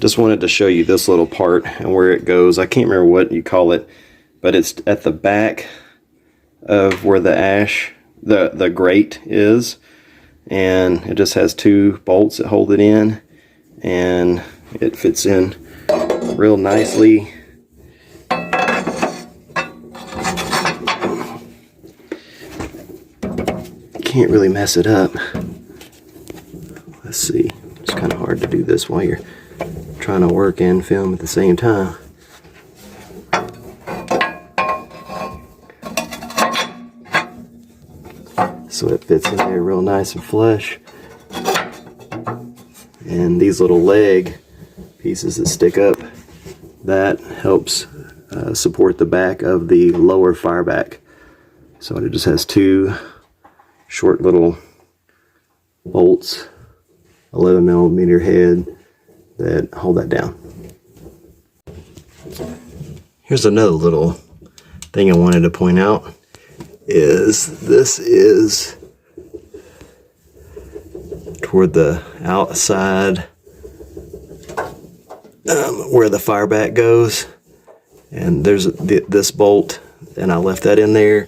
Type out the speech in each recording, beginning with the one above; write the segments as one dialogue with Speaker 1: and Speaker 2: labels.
Speaker 1: just wanted to show you this little part and where it goes. I can't remember what you call it, but it's at the back of where the ash, the grate is, and it just has 2 bolts that hold it in, and it fits in real nicely. Can't really mess it up. Let's see. It's kind of hard to do this while you're trying to work and film at the same time. So it fits in there real nice and flush. And these little leg pieces that stick up, that helps support the back of the lower fireback. So it just has 2 short little bolts, 11mm head, that hold that down. Here's another little thing I wanted to point out, is this is toward the outside where the fireback goes, and there's this bolt, and I left that in there,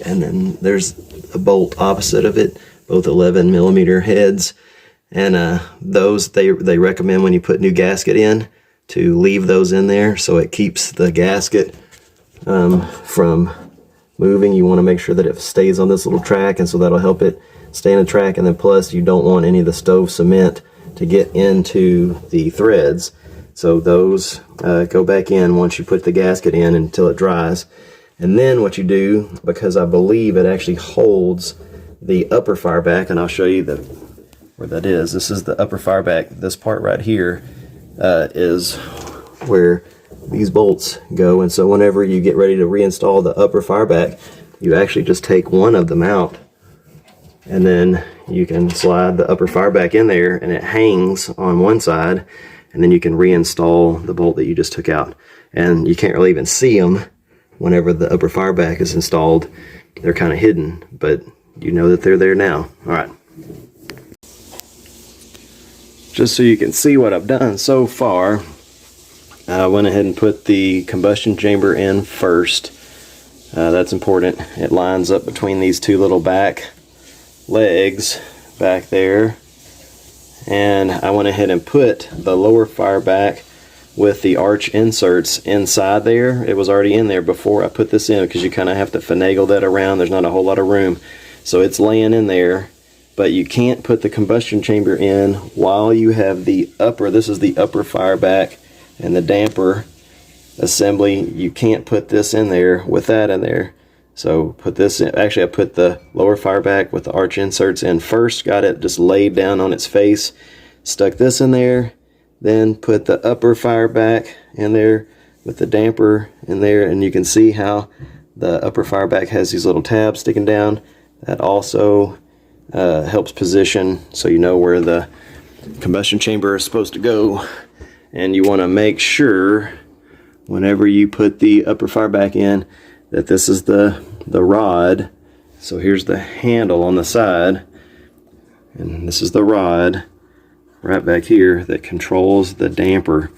Speaker 1: and then there's a bolt opposite of it, both 11mm heads, and those they recommend when you put new gasket in to leave those in there so it keeps the gasket from moving. You want to make sure that it stays on this little track, and so that'll help it stay in the track, and then plus you don't want any of the stove cement to get into the threads. So those go back in once you put the gasket in until it dries. And then what you do, because I believe it actually holds the upper fireback, and I'll show you where that is. This is the upper fireback. This part right here is where these bolts go, and so whenever you get ready to reinstall the upper fireback, you actually just take one of them out, and then you can slide the upper fireback in there, and it hangs on one side, and then you can reinstall the bolt that you just took out. And you can't really even see them whenever the upper fireback is installed. They're kind of hidden, but you know that they're there now. Alright, just so you can see what I've done so far, I went ahead and put the combustion chamber in first. That's important. It lines up between these 2 little back legs back there, and I went ahead and put the lower fireback with the arch inserts inside there. It was already in there before I put this in, because you kind of have to finagle that around. There's not a whole lot of room, so it's laying in there. But you can't put the combustion chamber in while you have the upper, this is the upper fireback and the damper assembly. You can't put this in there with that in there. So put this in. Actually, I put the lower fireback with the arch inserts in first, got it just laid down on its face, stuck this in there, then put the upper fireback in there with the damper in there, and you can see how the upper fireback has these little tabs sticking down. That also helps position so you know where the combustion chamber is supposed to go. And you want to make sure whenever you put the upper fireback in that this is the rod. So here's the handle on the side, and this is the rod right back here that controls the damper.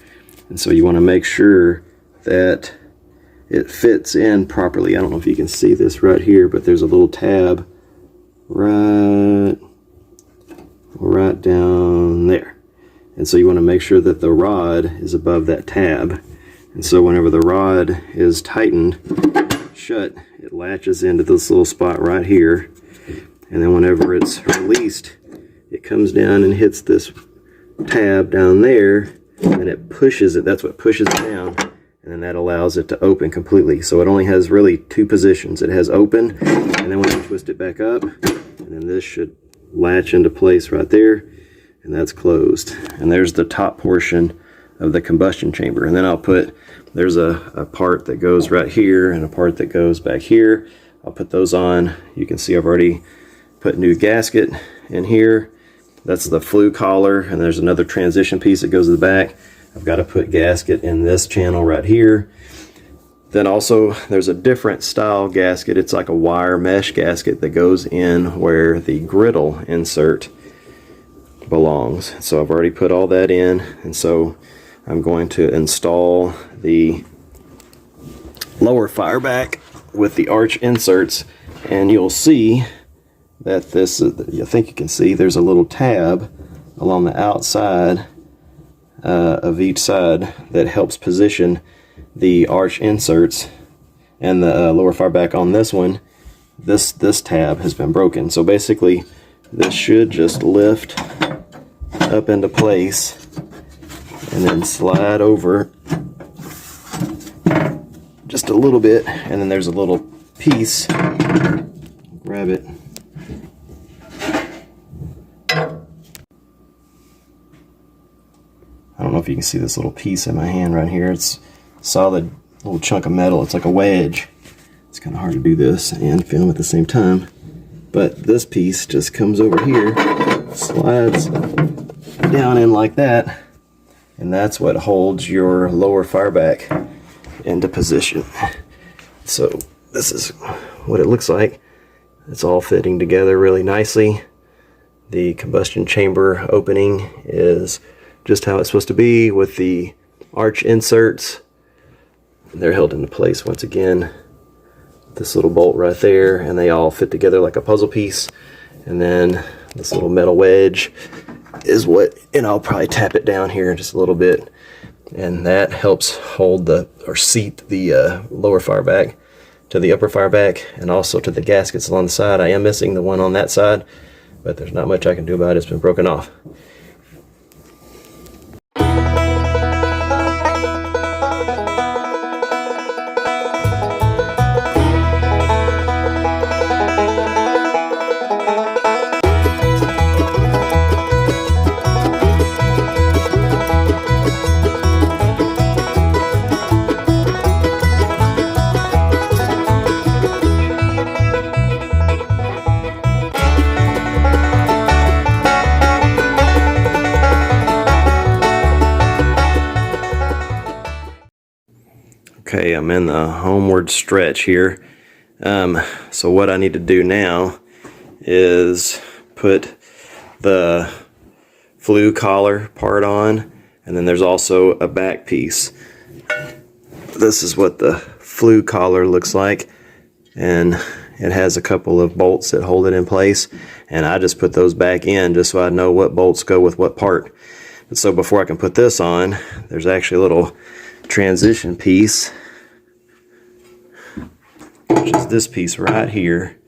Speaker 1: And so you want to make sure that it fits in properly. I don't know if you can see this right here, but there's a little tab right down there. And so you want to make sure that the rod is above that tab. And so whenever the rod is tightened shut, it latches into this little spot right here. And then whenever it's released, it comes down and hits this tab down there, and it pushes it. That's what pushes it down, and then that allows it to open completely. So it only has really 2 positions. It has open, and then when you twist it back up, and then this should latch into place right there, and that's closed. And there's the top portion of the combustion chamber. And then I'll put, there's a part that goes right here and a part that goes back here. I'll put those on. You can see I've already put new gasket in here. That's the flue collar, and there's another transition piece that goes to the back. I've got to put gasket in this channel right here. Then also there's a different style gasket. It's like a wire mesh gasket that goes in where the griddle insert belongs. So I've already put all that in, and so I'm going to install the lower fireback with the arch inserts, and you'll see that this, I think you can see, there's a little tab along the outside of each side that helps position the arch inserts, and the lower fireback on this one, this tab has been broken. So basically this should just lift up into place and then slide over just a little bit, and then there's a little piece, grab it, I don't know if you can see this little piece in my hand right here. It's a solid little chunk of metal. It's like a wedge. It's kind of hard to do this and film at the same time, but this piece just comes over here, slides down in like that, and that's what holds your lower fireback into position. So this is what it looks like. It's all fitting together really nicely. The combustion chamber opening is just how it's supposed to be with the arch inserts. They're held into place once again, this little bolt right there, and they all fit together like a puzzle piece. And then this little metal wedge is what, and I'll probably tap it down here just a little bit, and that helps hold or seat the lower fireback to the upper fireback, and also to the gaskets along the side. I am missing the one on that side, but there's not much I can do about it. It's been broken off. Okay, I'm in the homeward stretch here. So what I need to do now is put the flue collar part on, and then there's also a back piece. This is what the flue collar looks like, and it has a couple of bolts that hold it in place, and I just put those back in just so I know what bolts go with what part. And so before I can put this on, there's actually a little transition piece, which is this piece right here,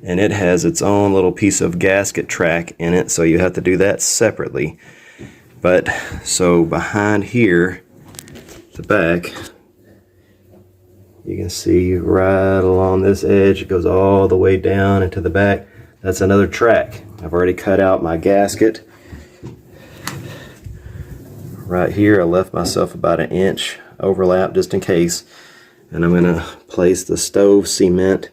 Speaker 1: and it has its own little piece of gasket track in it, so you have to do that separately. But so behind here, the back, you can see right along this edge, it goes all the way down into the back. That's another track. I've already cut out my gasket. Right here I left myself about an inch overlap just in case, and I'm going to place the stove cement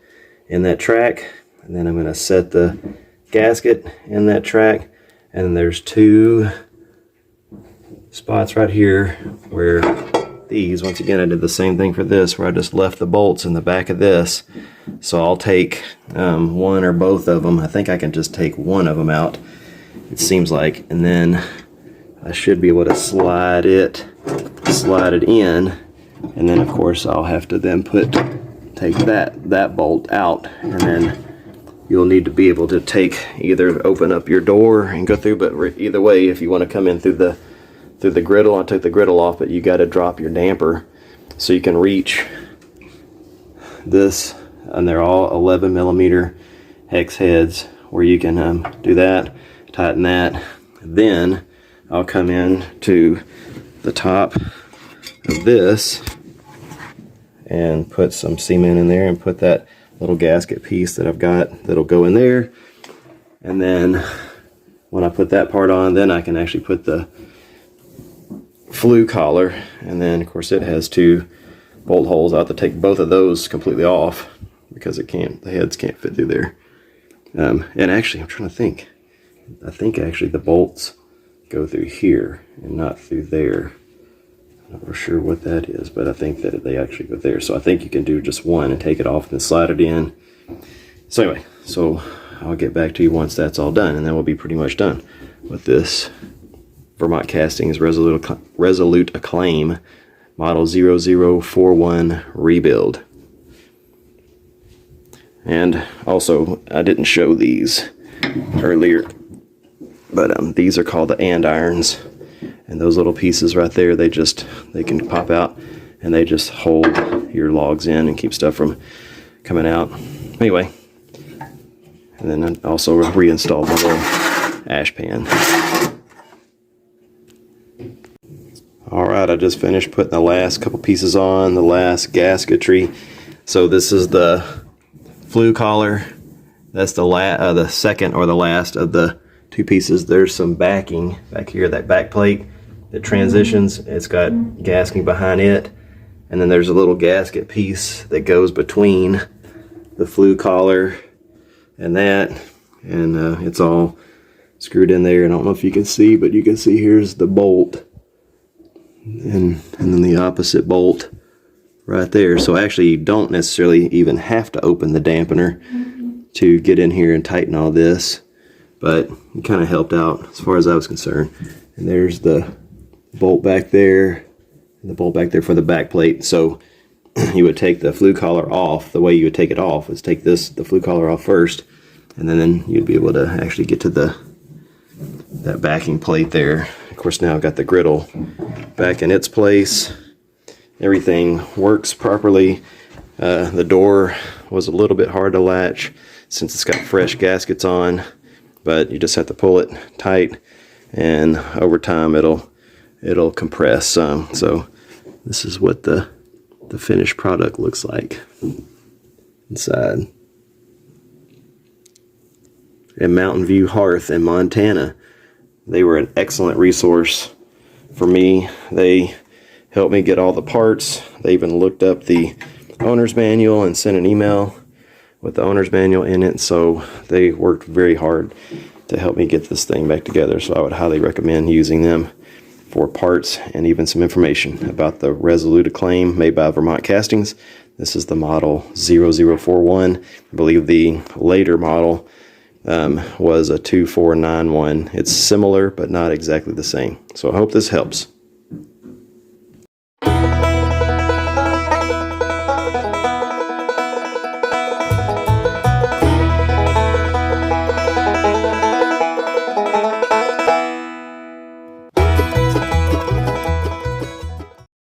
Speaker 1: in that track, and then I'm going to set the gasket in that track, and there's two spots right here where these, once again I did the same thing for this, where I just left the bolts in the back of this. So I'll take one or both of them. I think I can just take one of them out, it seems like, and then I should be able to slide it in, and then of course I'll have to then take that bolt out, and then you'll need to be able to either open up your door and go through, but either way, if you want to come in through the griddle, I took the griddle off, but you got to drop your damper so you can reach this, and they're all 11 millimeter hex heads where you can do that, tighten that. Then I'll come in to the top of this and put some cement in there and put that little gasket piece that I've got that'll go in there. And then when I put that part on, then I can actually put the flue collar, and then of course it has two bolt holes. I'll have to take both of those completely off because the heads can't fit through there. And actually I'm trying to think, I think actually the bolts go through here and not through there. I'm not for sure what that is, but I think that they actually go there. So I think you can do just one and take it off and then slide it in. So anyway, so I'll get back to you once that's all done, and then we'll be pretty much done with this Vermont Castings Resolute Acclaim model 0041 rebuild. And also, I didn't show these earlier, but these are called the andirons, and those little pieces right there, they can pop out and they just hold your logs in and keep stuff from coming out. Anyway, and then I also reinstalled the little ash pan. Alright, I just finished putting the last couple pieces on, the last gasketry. So this is the flue collar. That's the second or the last of the two pieces. There's some backing back here, that back plate that transitions. It's got gasking behind it. And then there's a little gasket piece that goes between the flue collar and that. And it's all screwed in there. And I don't know if you can see, but you can see here's the bolt. And then the opposite bolt right there. So actually you don't necessarily even have to open the dampener to get in here and tighten all this, but it kind of helped out as far as I was concerned. And there's the bolt back there and the bolt back there for the back plate. So you would take the flue collar off. The way you would take it off is take the flue collar off first, and then you'd be able to actually get to that backing plate there. Of course, now I've got the griddle back in its place. Everything works properly. The door was a little bit hard to latch since it's got fresh gaskets on, but you just have to pull it tight, and over time it'll compress some. So this is what the finished product looks like inside. And Mountain View Hearth in Montana, they were an excellent resource for me. They helped me get all the parts. They even looked up the owner's manual and sent an email with the owner's manual in it. So they worked very hard to help me get this thing back together. So I would highly recommend using them for parts and even some information about the Resolute Acclaim made by Vermont Castings. This is the model 0041. I believe the later model was a 2491. It's similar, but not exactly the same. So I hope this helps.